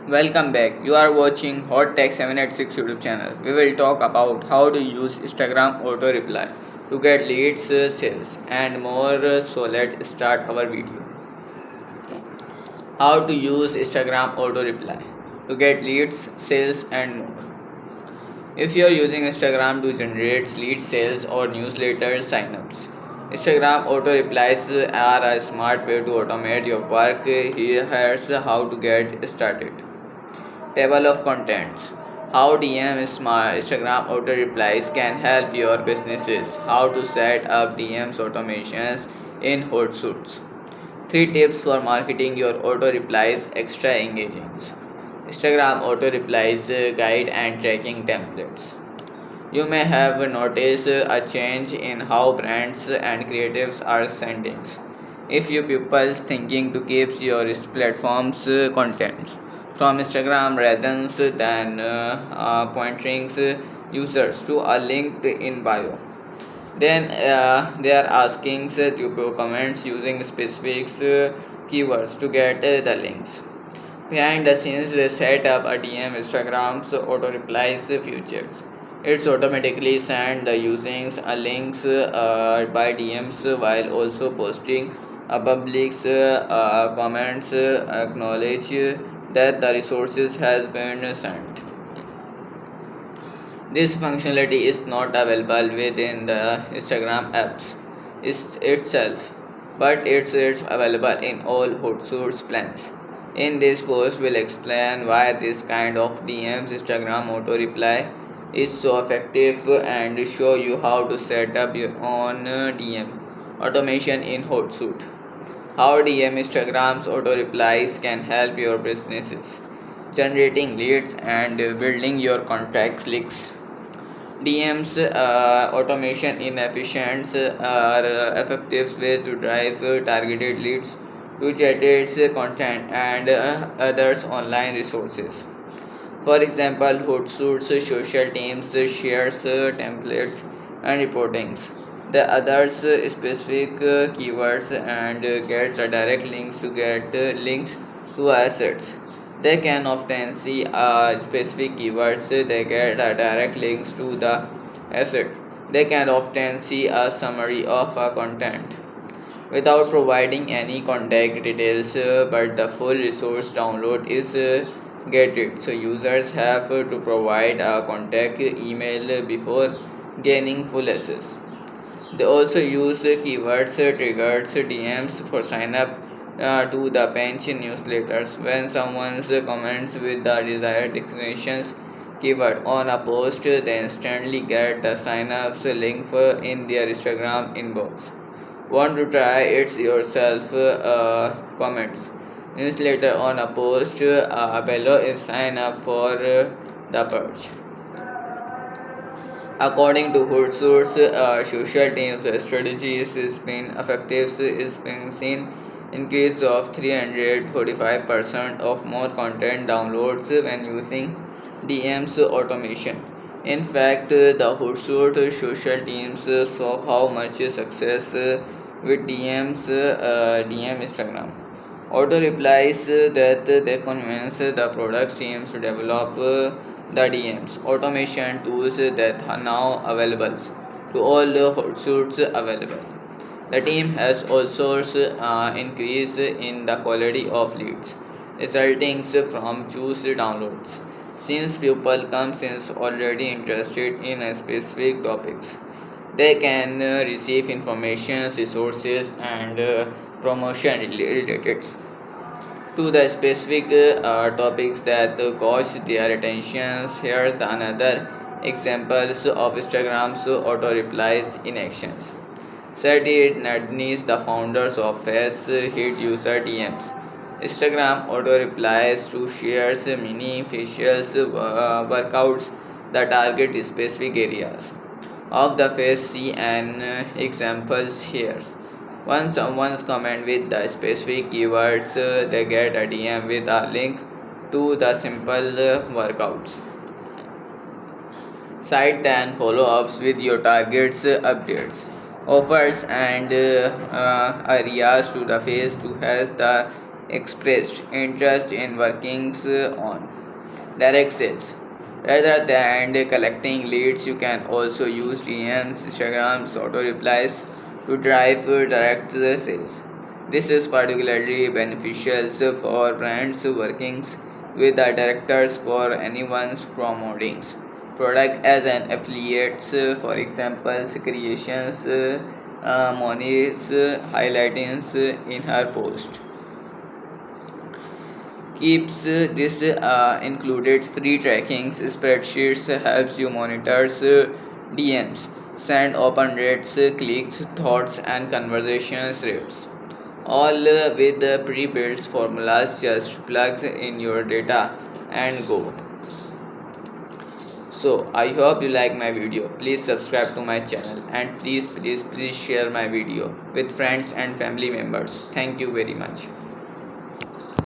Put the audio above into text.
Welcome back. You are watching Hot Tech 786 YouTube channel. We will talk about how to use Instagram auto reply to get leads, sales, and more. So let's start our video. How to use Instagram auto reply to get leads, sales, and more. If you are using Instagram to generate lead sales or newsletter signups, Instagram auto replies are a smart way to automate your work. Here's how to get started. Table of contents. How DM Smart Instagram auto replies can help your businesses. How to set up DMs automations in Hootsuite. 3 tips for marketing your auto replies extra engaging. Instagram auto replies guide and tracking templates. You may have noticed a change in how brands and creatives are sending. If you people thinking to keep your platforms content from Instagram rather than pointing users to a link in bio, then they are asking to comments using specific keywords to get the links. Behind the scenes, they set up a DM Instagram's auto replies features. It's automatically send the users a links by DMs while also posting a public comments acknowledge that the resources has been sent. This functionality is not available within the Instagram apps itself, but it's available in all Hootsuite plans. In this post, we'll explain why this kind of DMs Instagram auto reply is so effective and show you how to set up your own DM automation in Hootsuite. How DM Instagram's auto replies can help your businesses generating leads and building your contact links. DMs automation inefficient are effective ways to drive targeted leads to generates content and others online resources. For example, Hootsuite social teams shares templates and reportings. The others specific keywords and gets direct links to get links to assets. They can often see specific keywords. They get direct links to the asset. They can often see a summary of content without providing any contact details, but the full resource download is gated. So users have to provide a contact email before gaining full access. They also use keywords triggered DMs for sign up to the pension newsletters. When someone comments with the desired destinations keyword on a post, they instantly get the sign ups link in their Instagram inbox. Want to try it yourself? Comments. Newsletter on a post below is sign up for the purge. According to Hootsuite, social teams strategies is been effective is being seen increase of 345% of more content downloads when using DMs automation. In fact, the Hootsuite social teams saw how much success with DM Instagram. Auto replies that they convince the product teams to develop the DMs automation tools that are now available to all the Hootsuites available. The team has also increased in the quality of leads resulting from choose downloads. Since people comes in already interested in a specific topics, they can receive information, resources, and promotion related to the specific topics that caught their attention. Here's another examples of Instagram's auto replies in actions. Sergey Nadnis, the founders of Face, hit user DMs. Instagram auto replies to shares mini facials workouts that target specific areas of the face. See an examples here. Once someone's comment with the specific keywords, they get a DM with a link to the simple workouts. Cite then follow-ups with your targets updates, offers and areas to the face to has the expressed interest in working on. Direct sales. Rather than collecting leads, you can also use DMs, Instagrams, auto replies to drive direct sales. This is particularly beneficial for brands working with the directors for anyone's promoting product as an affiliates, for example, creations, Moni's highlighting in her post. Keeps this included free trackings spreadsheets helps you monitor DMs, send open rates, clicks, thoughts, and conversations rates. All with the pre-built formulas, just plugs in your data and go. So I hope you like my video. Please subscribe to my channel and please share my video with friends and family members. Thank you very much.